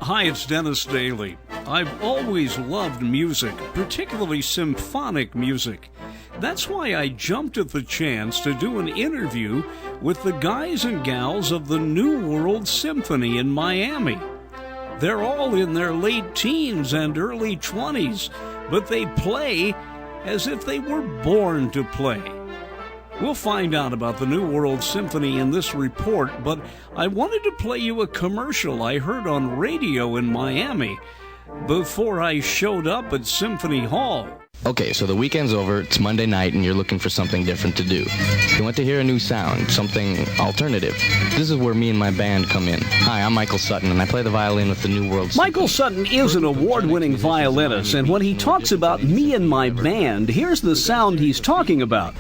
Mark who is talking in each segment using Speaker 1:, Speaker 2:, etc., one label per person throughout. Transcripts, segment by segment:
Speaker 1: Hi, it's Dennis Daly. I've always loved music, particularly symphonic music. That's why I jumped at the chance to do an interview with the guys and gals of the New World Symphony in Miami. They're all in their late teens and early 20s, but they play as if they were born to play. We'll find out about the New World Symphony in this report, but I wanted to play you a commercial I heard on radio in Miami before I showed up at Symphony Hall.
Speaker 2: Okay, so the weekend's over, it's Monday night, and you're looking for something different to do. You want to hear a new sound, something alternative. This is where me and my band come in. Hi, I'm Michael Sutton, and I play the violin with the New World Symphony.
Speaker 1: Michael Sutton is an award-winning violinist, and when he talks about me and my band, here's the sound he's talking about.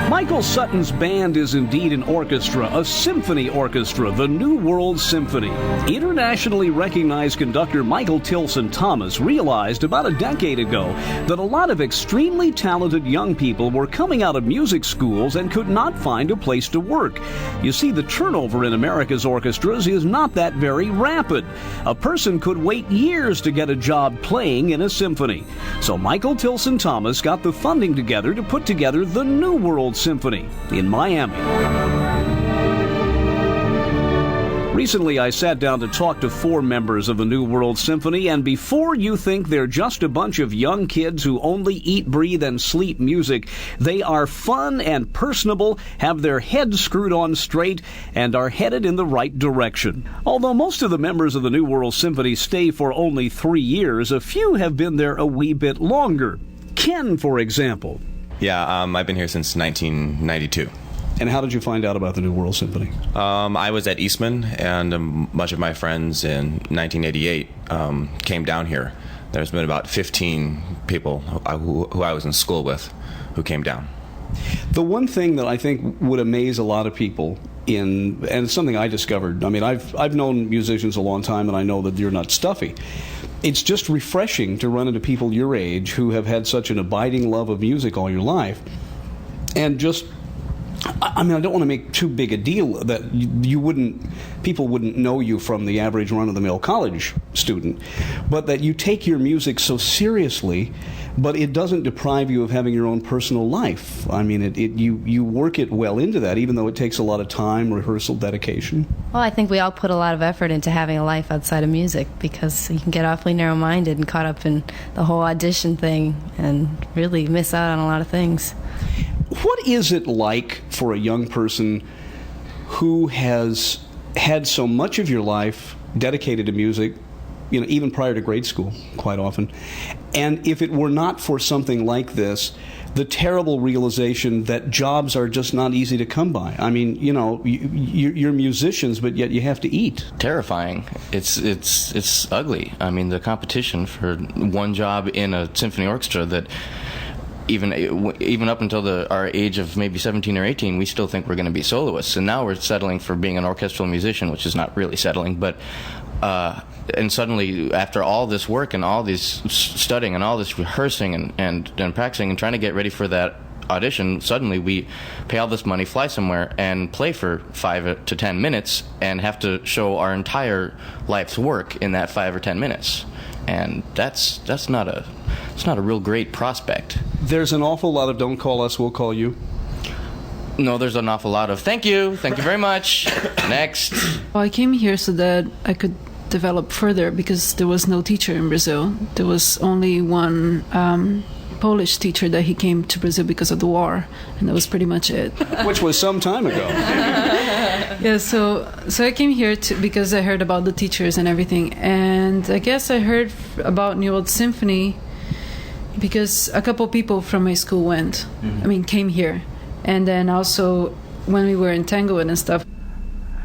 Speaker 1: Michael Sutton's band is indeed an orchestra, a symphony orchestra, the New World Symphony. Internationally recognized conductor Michael Tilson-Thomas realized about a decade ago that a lot of extremely talented young people were coming out of music schools and could not find a place to work. You see, the turnover in America's orchestras is not that very rapid. A person could wait years to get a job playing in a symphony. So Michael Tilson-Thomas got the funding together to put together the New World Symphony in Miami. Recently, I sat down to talk to 4 members of the New World Symphony, and before you think they're just a bunch of young kids who only eat, breathe, and sleep music, they are fun and personable, have their heads screwed on straight, and are headed in the right direction. Although most of the members of the New World Symphony stay for only 3 years, a few have been there a wee bit longer. Ken, for example.
Speaker 3: Yeah, I've been here since 1992.
Speaker 1: And how did you find out about the New World Symphony?
Speaker 3: I was at Eastman, and much of my friends in 1988 came down here. There's been about 15 people who I was in school with who came down.
Speaker 1: The one thing that I think would amaze a lot of people and it's something I discovered. I mean, I've known musicians a long time, and I know that you're not stuffy. It's just refreshing to run into people your age who have had such an abiding love of music all your life, and just, I mean, I don't want to make too big a deal that people wouldn't know you from the average run-of-the-mill college student, but that you take your music so seriously, but it doesn't deprive you of having your own personal life. I mean, you work it well into that, even though it takes a lot of time, rehearsal, dedication.
Speaker 4: Well, I think we all put a lot of effort into having a life outside of music, because you can get awfully narrow-minded and caught up in the whole audition thing and really miss out on a lot of things.
Speaker 1: What is it like for a young person who has had so much of your life dedicated to music, you know, even prior to grade school, quite often, and if it were not for something like this, the terrible realization that jobs are just not easy to come by? I mean, you know, you're musicians, but yet you have to eat.
Speaker 2: Terrifying. It's ugly. I mean, the competition for one job in a symphony orchestra that even up until our age of maybe 17 or 18, we still think we're going to be soloists, and now we're settling for being an orchestral musician, which is not really settling, but and suddenly, after all this work and all this studying and all this rehearsing and practicing and trying to get ready for that audition, suddenly we pay all this money, fly somewhere, and play for 5 to 10 minutes and have to show our entire life's work in that 5 or 10 minutes. And that's not a real great prospect.
Speaker 1: There's an awful lot of "don't call us, we'll call you."
Speaker 2: No, there's an awful lot of thank you very much. Next.
Speaker 5: Well, I came here so that I could develop further, because there was no teacher in Brazil. There was only one Polish teacher that he came to Brazil because of the war, and that was pretty much it.
Speaker 1: Which was some time ago.
Speaker 5: Yeah, so I came here because I heard about the teachers and everything, and I guess I heard about New World Symphony because a couple people from my school went. Came here, and then also when we were in Tanglewood and stuff.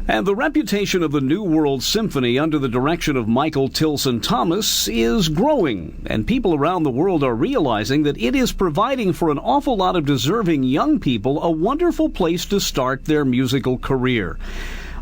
Speaker 1: And the reputation of the New World Symphony under the direction of Michael Tilson-Thomas is growing, and people around the world are realizing that it is providing for an awful lot of deserving young people a wonderful place to start their musical career.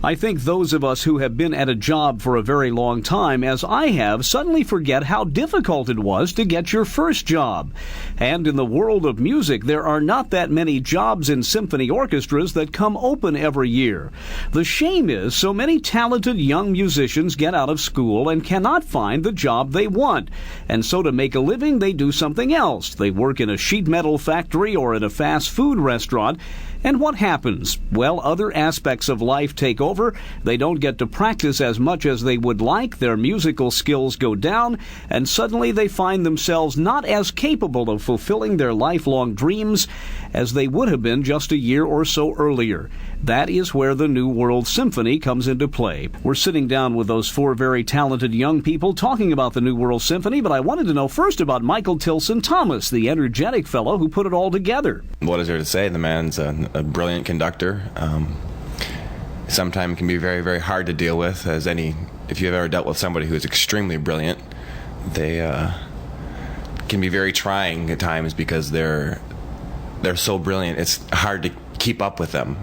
Speaker 1: I think those of us who have been at a job for a very long time, as I have, suddenly forget how difficult it was to get your first job. And in the world of music, there are not that many jobs in symphony orchestras that come open every year. The shame is so many talented young musicians get out of school and cannot find the job they want. And so to make a living, they do something else. They work in a sheet metal factory or in a fast food restaurant. And what happens? Well, other aspects of life take over. They don't get to practice as much as they would like. Their musical skills go down, and suddenly they find themselves not as capable of fulfilling their lifelong dreams as they would have been just a year or so earlier. That is where the New World Symphony comes into play. We're sitting down with those four very talented young people talking about the New World Symphony, but I wanted to know first about Michael Tilson-Thomas, the energetic fellow who put it all together.
Speaker 3: What is there to say? The man's a brilliant conductor. Sometimes can be very, very hard to deal with. If you've ever dealt with somebody who is extremely brilliant, they can be very trying at times because they're so brilliant. It's hard to keep up with them.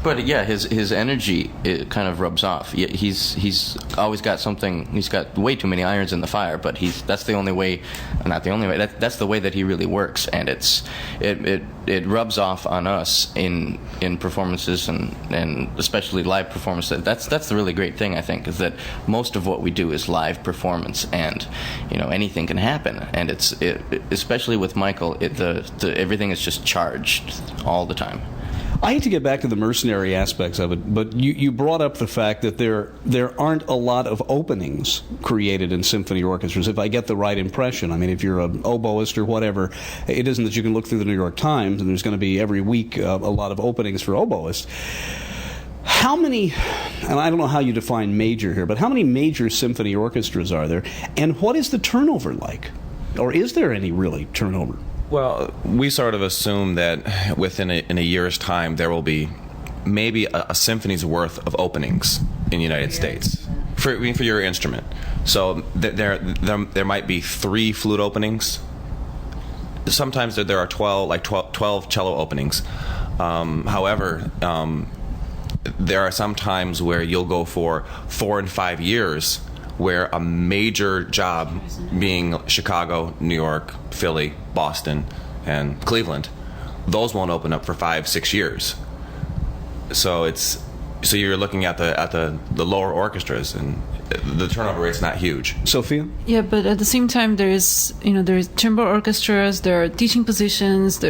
Speaker 2: But yeah, his energy, it kind of rubs off. He's always got something. He's got way too many irons in the fire. But that's the only way, not the only way. That's the way that he really works, and it rubs off on us in performances and especially live performances. That's the really great thing, I think, is that most of what we do is live performance, and anything can happen. And especially with Michael, everything is just charged all the time.
Speaker 1: I hate to get back to the mercenary aspects of it, but you brought up the fact that there aren't a lot of openings created in symphony orchestras, if I get the right impression. I mean, if you're an oboist or whatever, it isn't that you can look through the New York Times and there's going to be every week a lot of openings for oboists. How many, and I don't know how you define major here, but how many major symphony orchestras are there, and what is the turnover like? Or is there any really turnover?
Speaker 3: Well, we sort of assume that in a year's time there will be maybe a symphony's worth of openings in the United States for your instrument. So there might be 3 flute openings. Sometimes there are 12 cello openings. However, there are some times where you'll go for 4 and 5 years where a major job, being Chicago, New York, Philly, Boston, and Cleveland, those won't open up for 5-6 years. So you're looking at the lower orchestras, and the turnover rate's not huge.
Speaker 1: Sophia?
Speaker 5: Yeah, but at the same time, there's chamber orchestras, there are teaching positions,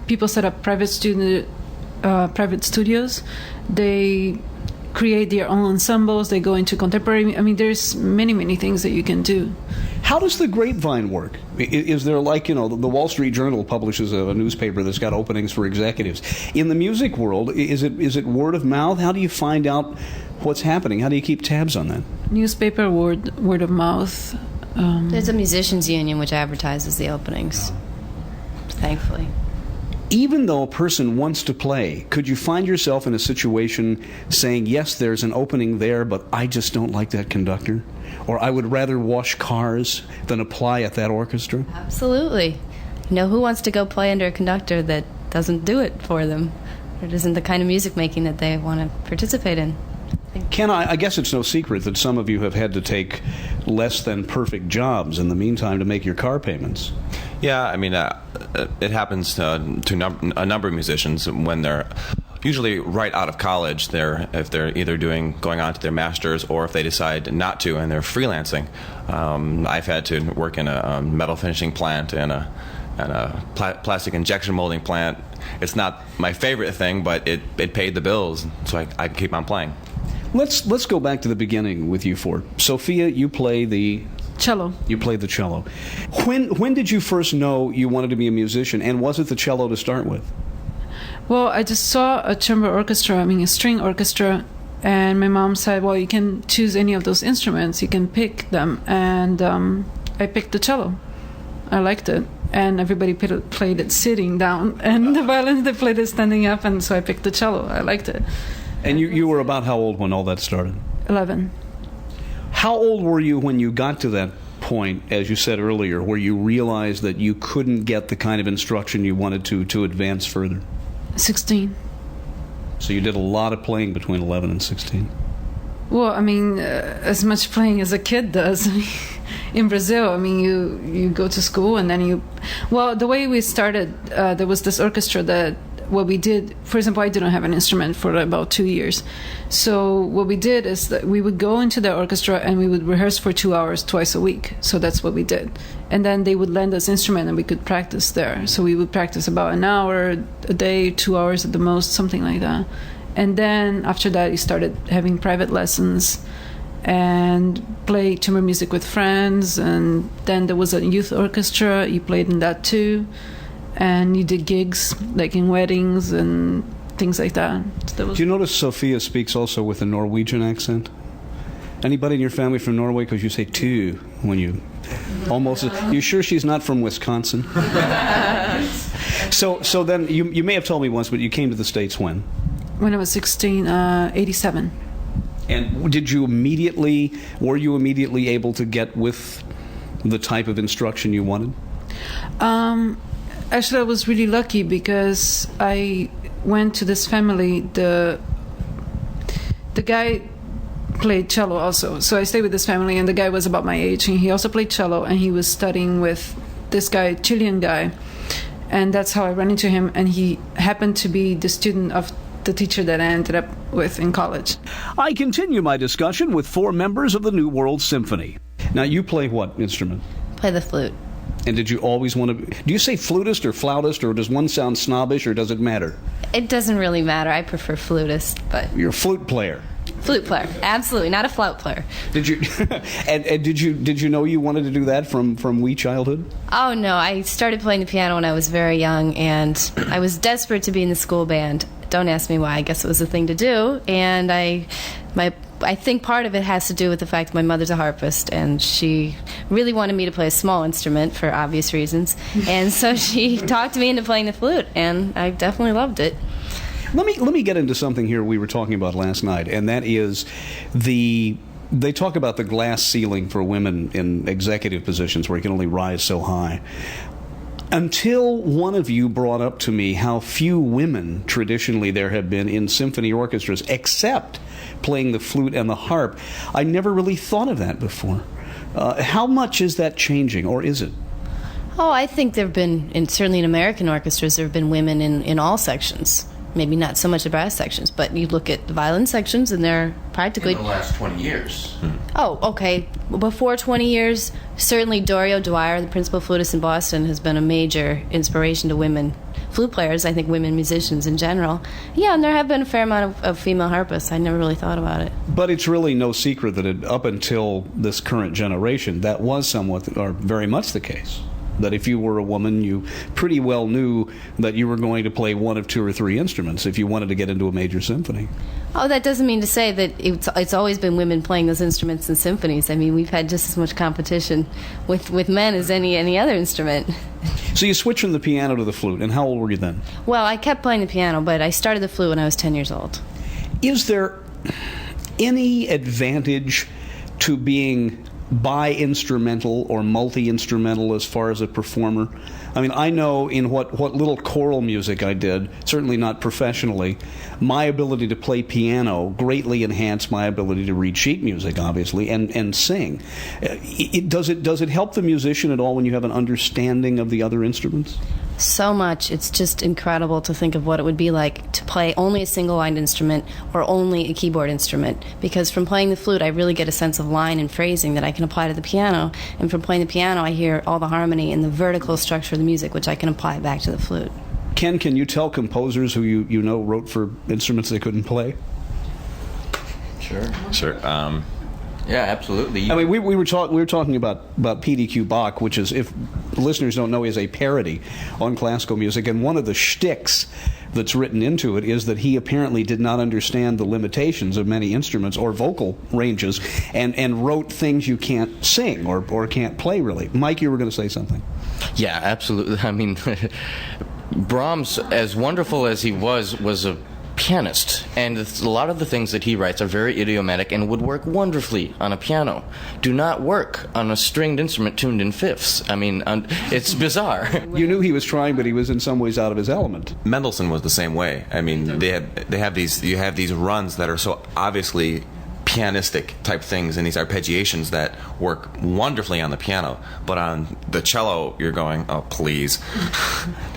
Speaker 5: people set up private studios. They create their own ensembles. They go into contemporary. I mean, there's many things that you can do.
Speaker 1: How does the grapevine work? Is there the Wall Street Journal publishes a newspaper that's got openings for executives. In the music world, is it word of mouth? How do you find out what's happening? How do you keep tabs on that?
Speaker 5: Newspaper, word of mouth.
Speaker 4: There's a musicians union which advertises the openings, thankfully.
Speaker 1: Even though a person wants to play, could you find yourself in a situation saying, yes, there's an opening there, but I just don't like that conductor? Or I would rather wash cars than apply at that orchestra?
Speaker 4: Absolutely. Who wants to go play under a conductor that doesn't do it for them? Or isn't the kind of music making that they want to participate in?
Speaker 1: Ken, I guess it's no secret that some of you have had to take less than perfect jobs in the meantime to make your car payments.
Speaker 3: Yeah, I mean, it happens to a number of musicians when they're usually right out of college. If they're either going on to their master's, or if they decide not to and they're freelancing. I've had to work in a metal finishing plant and a plastic injection molding plant. It's not my favorite thing, but it paid the bills, so I can keep on playing.
Speaker 1: Let's go back to the beginning with you four. Sophia, you play the
Speaker 5: Cello.
Speaker 1: You played the cello. When did you first know you wanted to be a musician, and was it the cello to start with?
Speaker 5: Well, I just saw a chamber orchestra, a string orchestra, and my mom said, well, you can choose any of those instruments, you can pick them, and I picked the cello. I liked it, and everybody played it sitting down, and the violins, they played it standing up, and so I picked the cello. I liked it.
Speaker 1: And you were about how old when all that started?
Speaker 5: 11.
Speaker 1: How old were you when you got to that point, as you said earlier, where you realized that you couldn't get the kind of instruction you wanted to advance further?
Speaker 5: 16.
Speaker 1: So you did a lot of playing between 11 and 16.
Speaker 5: Well, I mean, as much playing as a kid does. In Brazil, I mean, you go to school and then well, the way we started, there was this orchestra that what we did, for example, I didn't have an instrument for about 2 years. So what we did is that we would go into the orchestra and we would rehearse for 2 hours twice a week. So that's what we did. And then they would lend us instrument and we could practice there. So we would practice about an hour a day, 2 hours at the most, something like that. And then after that, you started having private lessons and play chamber music with friends. And then there was a youth orchestra. You played in that too. And you did gigs like in weddings and things like that. So
Speaker 1: Do you notice Sophia speaks also with a Norwegian accent? Anybody in your family from Norway? Because you say "tu" when you almost. You sure she's not from Wisconsin? So then you may have told me once, but you came to the States when?
Speaker 5: When I was 16, 87.
Speaker 1: And were you immediately able to get with the type of instruction you wanted?
Speaker 5: Actually, I was really lucky because I went to this family. The guy played cello also. So I stayed with this family, and the guy was about my age, and he also played cello, and he was studying with this guy, Chilean guy. And that's how I ran into him, and he happened to be the student of the teacher that I ended up with in college.
Speaker 1: I continue my discussion with 4 members of the New World Symphony. Now, you play what instrument?
Speaker 4: Play the flute.
Speaker 1: And did you always want to... Do you say flutist or flautist, or does one sound snobbish, or does it matter?
Speaker 4: It doesn't really matter. I prefer flutist, but...
Speaker 1: You're a flute player.
Speaker 4: Flute player, absolutely, not a flout player.
Speaker 1: Did you and did you know you wanted to do that from wee childhood?
Speaker 4: Oh no, I started playing the piano when I was very young, and I was desperate to be in the school band. Don't ask me why. I guess it was a thing to do, and I think part of it has to do with the fact that my mother's a harpist, and she really wanted me to play a small instrument for obvious reasons, and so she talked me into playing the flute, and I definitely loved it.
Speaker 1: Let me get into something here we were talking about last night, and that is they talk about the glass ceiling for women in executive positions where you can only rise so high. Until one of you brought up to me how few women traditionally there have been in symphony orchestras, except playing the flute and the harp, I never really thought of that before. How much is that changing, or is it?
Speaker 4: Oh, I think there have been, certainly in American orchestras, there have been women in all sections. Maybe not so much the brass sections, but you look at the violin sections, and they're practically...
Speaker 2: In the last 20 years.
Speaker 4: Oh, okay. Before 20 years, certainly Dorio Dwyer, the principal flutist in Boston, has been a major inspiration to women flute players, I think women musicians in general. Yeah, and there have been a fair amount of female harpists. I never really thought about it.
Speaker 1: But it's really no secret that up until this current generation, that was somewhat, or very much the case. That if you were a woman, you pretty well knew that you were going to play one of 2 or 3 instruments if you wanted to get into a major symphony.
Speaker 4: Oh, that doesn't mean to say that it's always been women playing those instruments in symphonies. I mean, we've had just as much competition with men as any other instrument.
Speaker 1: So you switched from the piano to the flute, and how old were you then?
Speaker 4: Well, I kept playing the piano, but I started the flute when I was 10 years old.
Speaker 1: Is there any advantage to being bi-instrumental or multi-instrumental as far as a performer? I mean, I know in what little choral music I did, certainly not professionally, my ability to play piano greatly enhanced my ability to read sheet music, obviously, and sing. Does it help the musician at all when you have an understanding of the other instruments?
Speaker 4: So much. It's just incredible to think of what it would be like to play only a single-lined instrument or only a keyboard instrument. Because from playing the flute, I really get a sense of line and phrasing that I can apply to the piano. And from playing the piano, I hear all the harmony and the vertical structure of the music, which I can apply back to the flute.
Speaker 1: Ken, can you tell composers who you know wrote for instruments they couldn't play?
Speaker 3: Sure.
Speaker 2: Yeah, absolutely.
Speaker 1: I mean, we were talking about PDQ Bach, which is, if listeners don't know, is a parody on classical music, and one of the shticks that's written into it is that he apparently did not understand the limitations of many instruments or vocal ranges, and wrote things you can't sing or can't play, really. Mike, you were going to say something.
Speaker 2: Yeah, absolutely. I mean, Brahms, as wonderful as he was a pianist, and a lot of the things that he writes are very idiomatic and would work wonderfully on a piano. Do not work on a stringed instrument tuned in fifths. I mean, it's bizarre.
Speaker 1: You knew he was trying, but he was in some ways out of his element.
Speaker 3: Mendelssohn was the same way. I mean, you have these runs that are so obviously pianistic type things and these arpeggiations that work wonderfully on the piano, but on the cello you're going, oh please,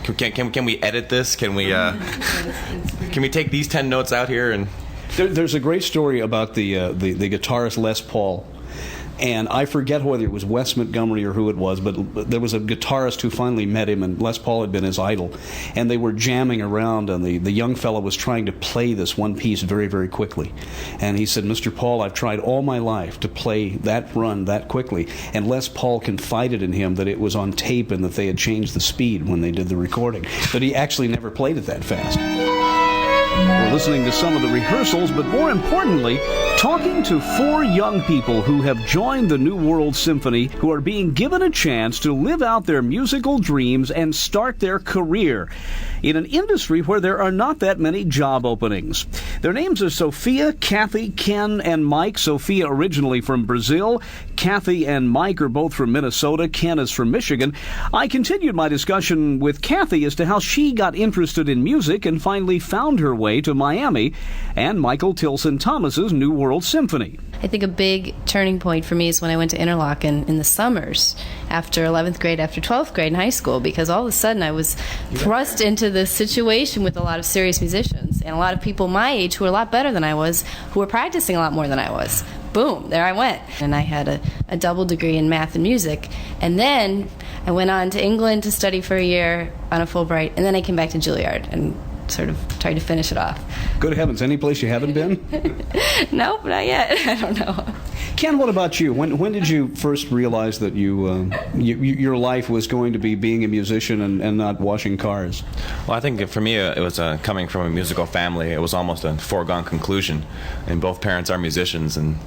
Speaker 3: can we edit this? Can we take these 10 notes out here? And
Speaker 1: There's a great story about the guitarist Les Paul. And I forget whether it was Wes Montgomery or who it was, but there was a guitarist who finally met him, and Les Paul had been his idol. And they were jamming around, and the young fellow was trying to play this one piece very, very quickly. And he said, Mr. Paul, I've tried all my life to play that run that quickly. And Les Paul confided in him that it was on tape and that they had changed the speed when they did the recording, that he actually never played it that fast. We're listening to some of the rehearsals, but more importantly, talking to 4 young people who have joined the New World Symphony, who are being given a chance to live out their musical dreams and start their career in an industry where there are not that many job openings. Their names are Sophia, Kathy, Ken, and Mike. Sophia originally from Brazil. Kathy and Mike are both from Minnesota. Ken is from Michigan. I continued my discussion with Kathy as to how she got interested in music and finally found her way to Miami and Michael Tilson-Thomas's New World Symphony.
Speaker 4: I think a big turning point for me is when I went to Interlochen in the summers after 11th grade, after 12th grade in high school, because all of a sudden I was thrust into this situation with a lot of serious musicians and a lot of people my age who were a lot better than I was, who were practicing a lot more than I was. Boom, there I went. And I had a double degree in math and music. And then I went on to England to study for a year on a Fulbright, and then I came back to Juilliard and sort of tried to finish it off.
Speaker 1: Good heavens, any place you haven't been?
Speaker 4: Nope, not yet. I don't know.
Speaker 1: Ken, what about you? When did you first realize that your life was going to be being a musician and not washing cars?
Speaker 3: well, I think for me it was coming from a musical family. It was almost a foregone conclusion, and both parents are musicians, and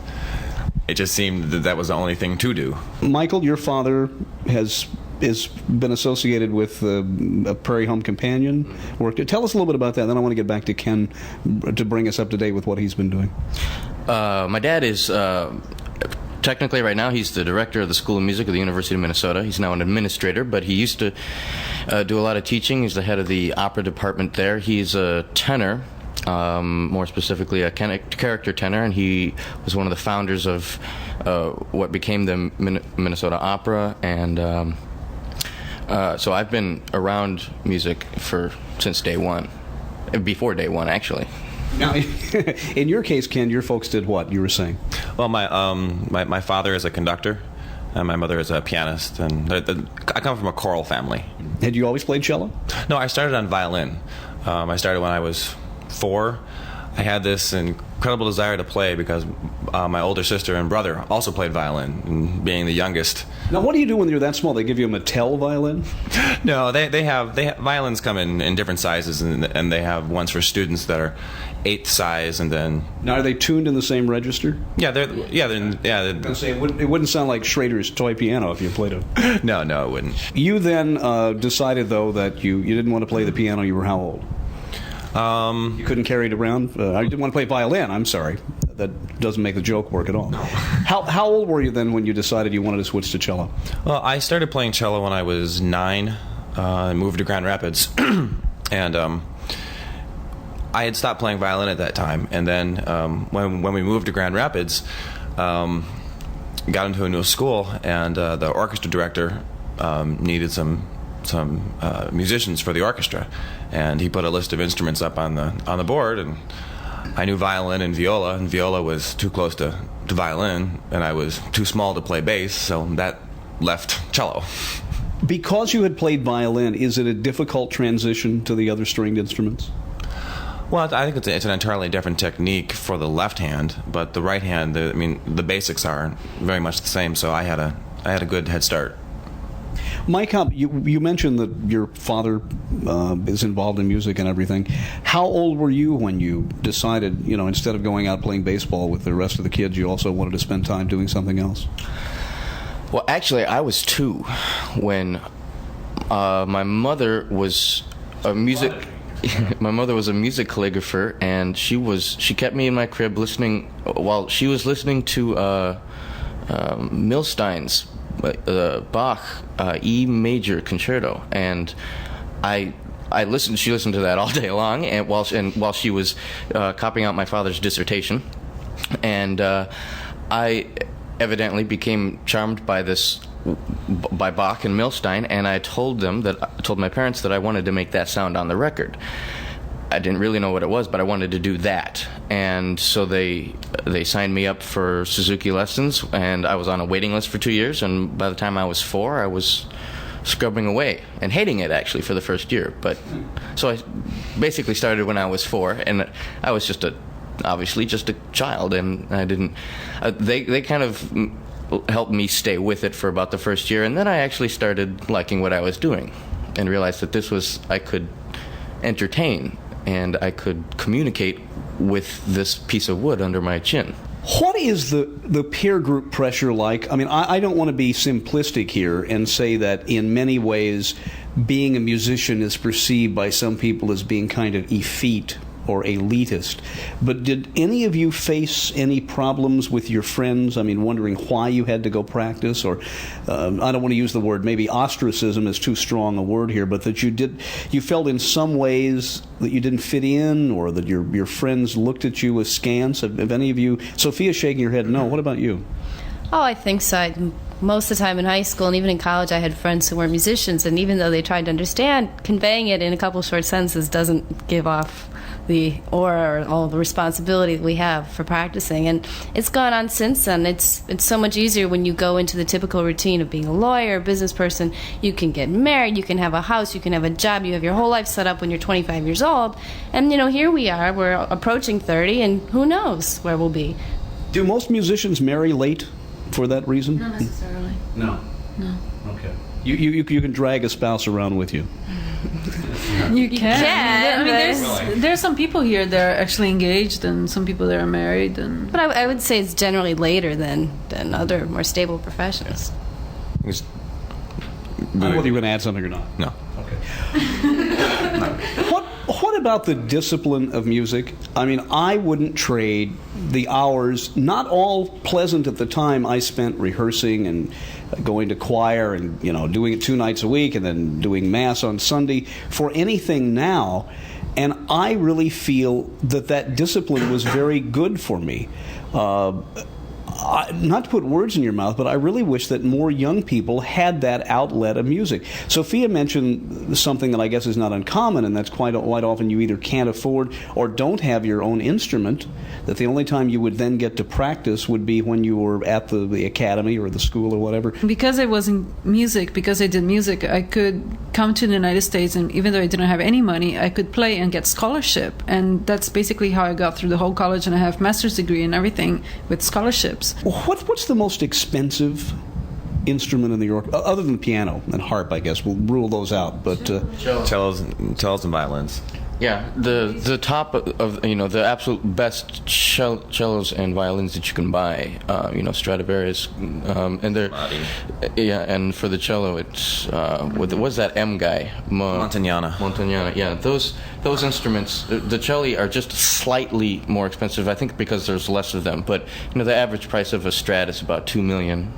Speaker 3: it just seemed that was the only thing to do.
Speaker 1: Michael, your father has been associated with a Prairie Home Companion work. Tell us a little bit about that. Then I want to get back to Ken to bring us up to date with what he's been doing.
Speaker 2: My dad is technically right now he's the director of the School of Music at the University of Minnesota. He's now an administrator, but he used to do a lot of teaching. He's the head of the opera department there. He's a tenor. More specifically a character tenor, and he was one of the founders of what became the Minnesota Opera, and so I've been around music since day one, before day one actually.
Speaker 1: Now, in your case, Ken, your folks did what? You were saying?
Speaker 3: Well, my father is a conductor, and my mother is a pianist, and I come from a choral family.
Speaker 1: Had you always played cello?
Speaker 3: No, I started on violin. I started when I was 4. I had this incredible desire to play because my older sister and brother also played violin, and being the youngest.
Speaker 1: Now, what do you do when you're that small? They give you a Mattel violin?
Speaker 3: No, they have violins come in different sizes, and they have ones for students that are 8th size, and then.
Speaker 1: Now, are they tuned in the same register?
Speaker 3: Yeah, they're.
Speaker 1: It wouldn't sound like Schrader's toy piano if you played it.
Speaker 3: No, it wouldn't.
Speaker 1: You then decided, though, that you didn't want to play the piano. You were how old? You couldn't carry it around? I didn't want to play violin, I'm sorry. That doesn't make the joke work at all. No. How old were you then when you decided you wanted to switch to cello?
Speaker 3: Well, I started playing cello when I was 9. I moved to Grand Rapids. And I had stopped playing violin at that time. And then when we moved to Grand Rapids, got into a new school, and the orchestra director needed some musicians for the orchestra, and he put a list of instruments up on the board, and I knew violin and viola was too close to violin, and I was too small to play bass, so that left cello.
Speaker 1: Because you had played violin, is it a difficult transition to the other stringed instruments?
Speaker 3: Well, I think it's an entirely different technique for the left hand, but the right hand, the basics are very much the same, so I had a good head start.
Speaker 1: Mike, you mentioned that your father is involved in music and everything. How old were you when you decided, instead of going out playing baseball with the rest of the kids, you also wanted to spend time doing something else?
Speaker 2: Well, actually, I was 2 when my mother was a music. My mother was a music calligrapher, and she kept me in my crib listening while she was listening to Milstein's Bach E major concerto, and I listened. She listened to that all day long, and while she was copying out my father's dissertation, And I evidently became charmed by by Bach and Milstein, and I told my parents that I wanted to make that sound on the record. I didn't really know what it was, but I wanted to do that. And so they signed me up for Suzuki lessons, and I was on a waiting list for 2 years, and by the time I was 4, I was scrubbing away and hating it, actually, for the first year. But so I basically started when I was 4, and I was obviously just a child, and I didn't they kind of helped me stay with it for about the first year, and then I actually started liking what I was doing and realized that I could entertain and I could communicate with this piece of wood under my chin.
Speaker 1: What is the peer group pressure like? I mean, I don't want to be simplistic here and say that in many ways being a musician is perceived by some people as being kind of effete or elitist. But did any of you face any problems with your friends? I mean, wondering why you had to go practice, or I don't want to use the word, maybe ostracism is too strong a word here, but that you felt in some ways that you didn't fit in, or that your friends looked at you askance? Have any of you? Sophia's shaking her head no. What about you?
Speaker 4: Oh, I think so. Most of the time in high school and even in college, I had friends who were musicians, and even though they tried to understand, conveying it in a couple short sentences doesn't give off the aura or all the responsibility that we have for practicing. And it's gone on since then. It's so much easier when you go into the typical routine of being a lawyer, a business person. You can get married, you can have a house, you can have a job, you have your whole life set up when you're 25 years old. And, here we are, we're approaching 30, and who knows where we'll be.
Speaker 1: Do most musicians marry late for that reason?
Speaker 5: Not necessarily.
Speaker 1: No.
Speaker 5: No.
Speaker 1: Okay. You can drag a spouse around with you.
Speaker 5: You can. I
Speaker 4: but-
Speaker 5: mean, there's some people here that are actually engaged, and some people that are married, and
Speaker 4: But I would say it's generally later than other more stable professions.
Speaker 1: I don't know whether you're going to add something or not.
Speaker 3: No.
Speaker 1: What about the discipline of music? I mean, I wouldn't trade the hours, not all pleasant at the time, I spent rehearsing and going to choir and, doing it 2 nights a week and then doing Mass on Sunday for anything now. And I really feel that discipline was very good for me. Not to put words in your mouth, but I really wish that more young people had that outlet of music. Sophia mentioned something that I guess is not uncommon, and that's quite often you either can't afford or don't have your own instrument, that the only time you would then get to practice would be when you were at the academy or the school or whatever.
Speaker 5: because I was in music, because I did music, I could come to the United States, and even though I didn't have any money, I could play and get scholarship. And that's basically how I got through the whole college, and I have master's degree and everything with scholarships.
Speaker 1: What's the most expensive instrument in the orchestra, other than piano and harp? I guess we'll rule those out. But
Speaker 3: Cellos and violins.
Speaker 2: Yeah, the top of the absolute best cellos and violins that you can buy, Stradivarius, and they're and for the cello it's what's that M guy? Montagnana. Yeah, those instruments, the celli are just slightly more expensive. I think because there's less of them. But the average price of a Strat is about $2 million.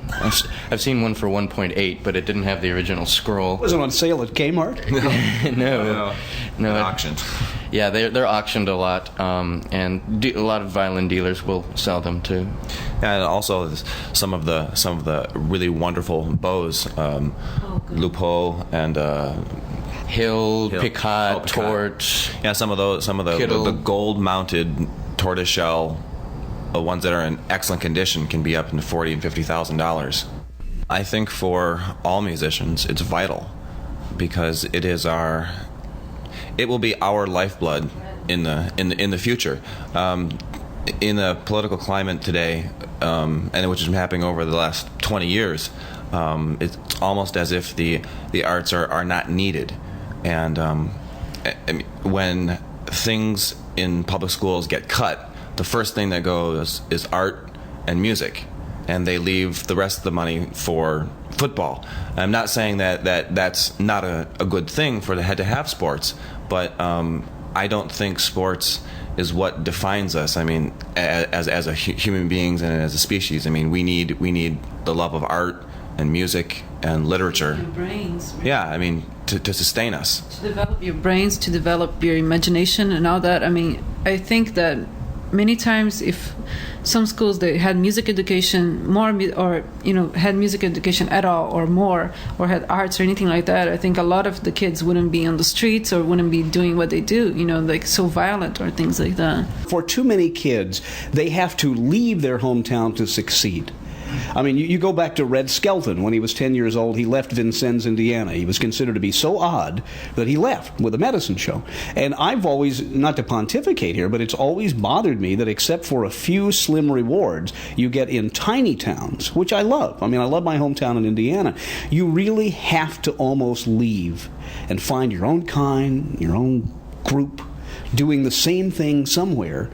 Speaker 2: I've seen one for 1.8, but it didn't have the original scroll.
Speaker 1: Was it on sale at Kmart?
Speaker 2: No.
Speaker 3: Auctioned.
Speaker 2: Yeah, they're auctioned a lot, and a lot of violin dealers will sell them too.
Speaker 3: And also some of the really wonderful bows, Lupo and
Speaker 2: Hill, Picot, Torch.
Speaker 3: Yeah, some of the gold-mounted tortoiseshell ones that are in excellent condition can be up into $40,000 and $50,000. I think for all musicians, it's vital because it will be our lifeblood in the future. In the political climate today, and which has been happening over the last 20 years, it's almost as if the arts are not needed. And when things in public schools get cut, the first thing that goes is art and music, and they leave the rest of the money for football. I'm not saying that's not a good thing for the head to have sports, but I don't think sports is what defines us. I mean, as a human beings and as a species, I mean, we need the love of art and music and literature.
Speaker 5: Your brains. Right?
Speaker 3: Yeah, I mean, to sustain us.
Speaker 5: To develop your brains, to develop your imagination and all that. I mean, I think that many times if some schools they had music education more or had music education at all or more or had arts or anything like that, I think a lot of the kids wouldn't be on the streets or wouldn't be doing what they do, like so violent or things like that.
Speaker 1: For too many kids, they have to leave their hometown to succeed. I mean, you go back to Red Skelton. When he was 10 years old, he left Vincennes, Indiana. He was considered to be so odd that he left with a medicine show. And I've always, not to pontificate here, but it's always bothered me that except for a few slim rewards you get in tiny towns, which I love. I mean, I love my hometown in Indiana. You really have to almost leave and find your own kind, your own group, doing the same thing somewhere.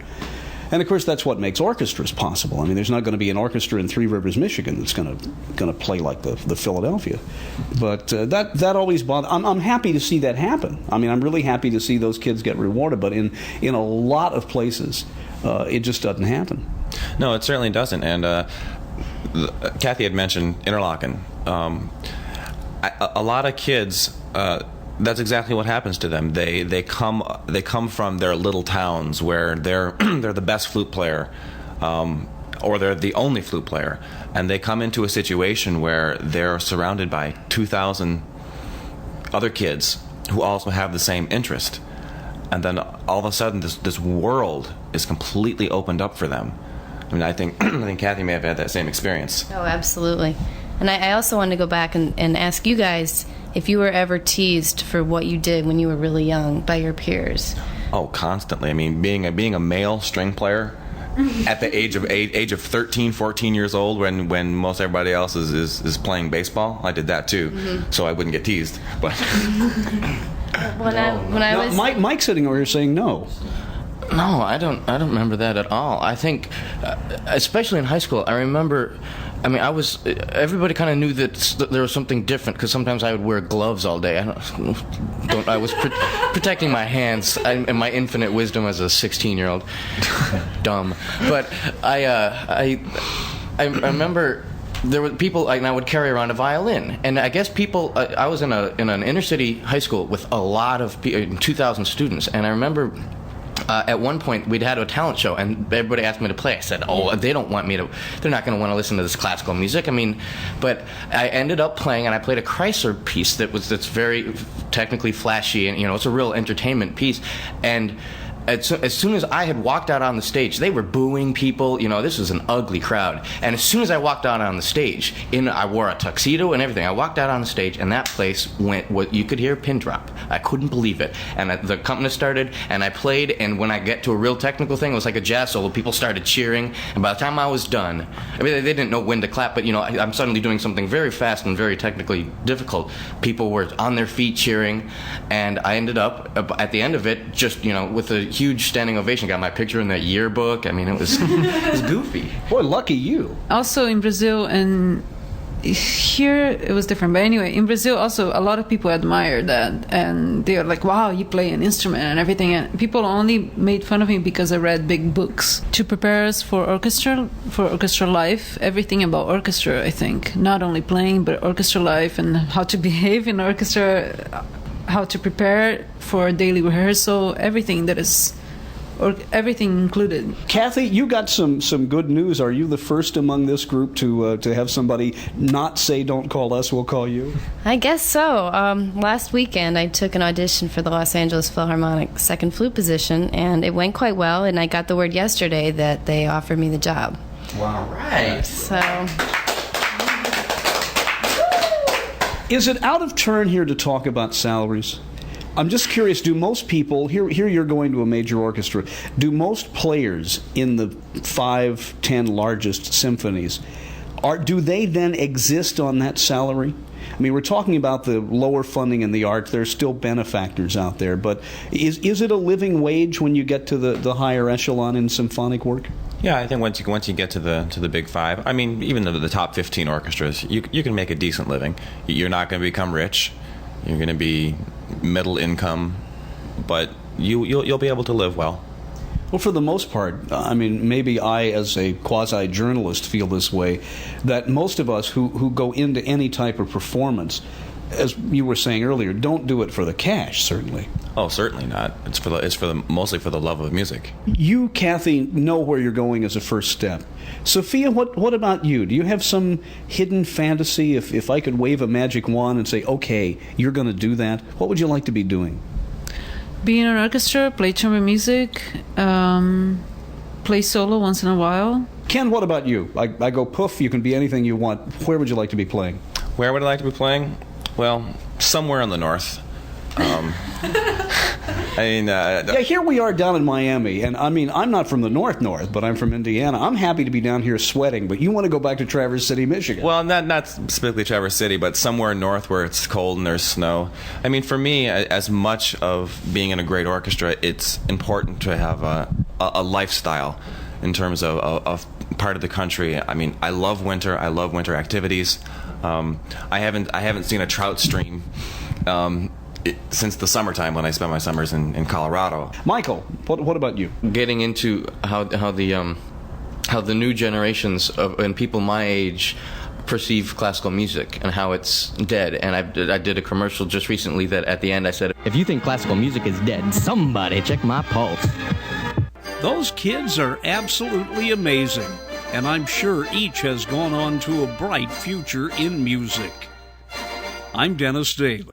Speaker 1: And of course, that's what makes orchestras possible. I mean, there's not going to be an orchestra in Three Rivers, Michigan, that's going to play like the Philadelphia. But that always bothers. I'm happy to see that happen. I mean, I'm really happy to see those kids get rewarded. But in a lot of places, it just doesn't happen.
Speaker 3: No, it certainly doesn't. And Kathy had mentioned Interlaken. A lot of kids. That's exactly what happens to them. They come from their little towns where they're the best flute player, or they're the only flute player, and they come into a situation where they're surrounded by 2,000 other kids who also have the same interest, and then all of a sudden this world is completely opened up for them. I mean, I think Kathy may have had that same experience.
Speaker 4: Oh, absolutely. And I also wanted to go back and ask you guys if you were ever teased for what you did when you were really young by your peers.
Speaker 3: Oh, constantly. I mean, being a male string player at the age of 13, 14 years old, when most everybody else is playing baseball, I did that too, so I wouldn't get teased. But
Speaker 4: when I was
Speaker 1: Mike's sitting over here saying no.
Speaker 2: No, I don't remember that at all. I think, especially in high school, I remember. I mean, everybody kind of knew that there was something different because sometimes I would wear gloves all day. I was protecting my hands and my infinite wisdom as a 16-year-old. Dumb. But I remember there were people, and I would carry around a violin. And I guess people, I was in an inner city high school with a lot of 2,000 students, and I remember. At one point, we'd had a talent show, and everybody asked me to play. I said, they don't want me to, they're not going to want to listen to this classical music. I mean, but I ended up playing, and I played a Kreisler piece that's very technically flashy, and, it's a real entertainment piece. And as soon as I had walked out on the stage, they were booing people. This was an ugly crowd. And as soon as I walked out on the stage, I wore a tuxedo and everything. I walked out on the stage, and that place went, what you could hear a pin drop. I couldn't believe it. And the accompanist started, and I played, and when I get to a real technical thing, it was like a jazz solo. People started cheering, and by the time I was done, I mean, they didn't know when to clap, but, I'm suddenly doing something very fast and very technically difficult. People were on their feet cheering, and I ended up, at the end of it, just, with a huge standing ovation. Got my picture in the yearbook. I mean, it was goofy.
Speaker 1: Boy, lucky you.
Speaker 5: Also in Brazil and here it was different. But anyway, in Brazil also a lot of people admire that, and they're like, wow, you play an instrument and everything. And people only made fun of me because I read big books to prepare us for orchestra life, everything about orchestra, I think. Not only playing, but orchestra life and how to behave in orchestra, how to prepare for daily rehearsal, everything that is, or everything included.
Speaker 1: Kathy, you got some good news. Are you the first among this group to have somebody not say, "Don't call us, we'll call you"?
Speaker 4: I guess so. Last weekend, I took an audition for the Los Angeles Philharmonic second flute position, and it went quite well. And I got the word yesterday that they offered me the job.
Speaker 1: Wow!
Speaker 2: Right.
Speaker 4: So.
Speaker 1: Is it out of turn here to talk about salaries? I'm just curious, do most people, here you're going to a major orchestra, do most players in the 5-10 largest symphonies, do they then exist on that salary? I mean, we're talking about the lower funding in the arts. There's still benefactors out there, but is it a living wage when you get to the higher echelon in symphonic work?
Speaker 3: Yeah, I think once you get to the big five, I mean, even the top 15 orchestras, you can make a decent living. You're not going to become rich. You're going to be middle income, but you'll be able to live well.
Speaker 1: Well, for the most part, I mean, maybe I, as a quasi-journalist, feel this way, that most of us who go into any type of performance, as you were saying earlier, don't do it for the cash, certainly.
Speaker 3: Oh, certainly not. Mostly for the love of music.
Speaker 1: You, Kathy, know where you're going as a first step. Sophia, what about you? Do you have some hidden fantasy? If I could wave a magic wand and say, okay, you're going to do that, what would you like to be doing?
Speaker 5: Be in an orchestra, play chamber music, play solo once in a while.
Speaker 1: Ken, what about you? I go poof, you can be anything you want. Where would you like to be playing?
Speaker 3: Where would I like to be playing? Well, somewhere in the north.
Speaker 1: Yeah, here we are down in Miami, and I mean, I'm not from the north, but I'm from Indiana. I'm happy to be down here sweating, but you want to go back to Traverse City, Michigan.
Speaker 3: Well, not specifically Traverse City, but somewhere north where it's cold and there's snow. I mean, for me, as much of being in a great orchestra, it's important to have a lifestyle in terms of part of the country. I mean, I love winter. I love winter activities. I haven't seen a trout stream since the summertime when I spent my summers in Colorado.
Speaker 1: Michael, what about you?
Speaker 2: Getting into how the new generations and people my age perceive classical music and how it's dead. And I did a commercial just recently that at the end I said,
Speaker 6: if you think classical music is dead, somebody check my pulse.
Speaker 7: Those kids are absolutely amazing, and I'm sure each has gone on to a bright future in music. I'm Dennis Daly.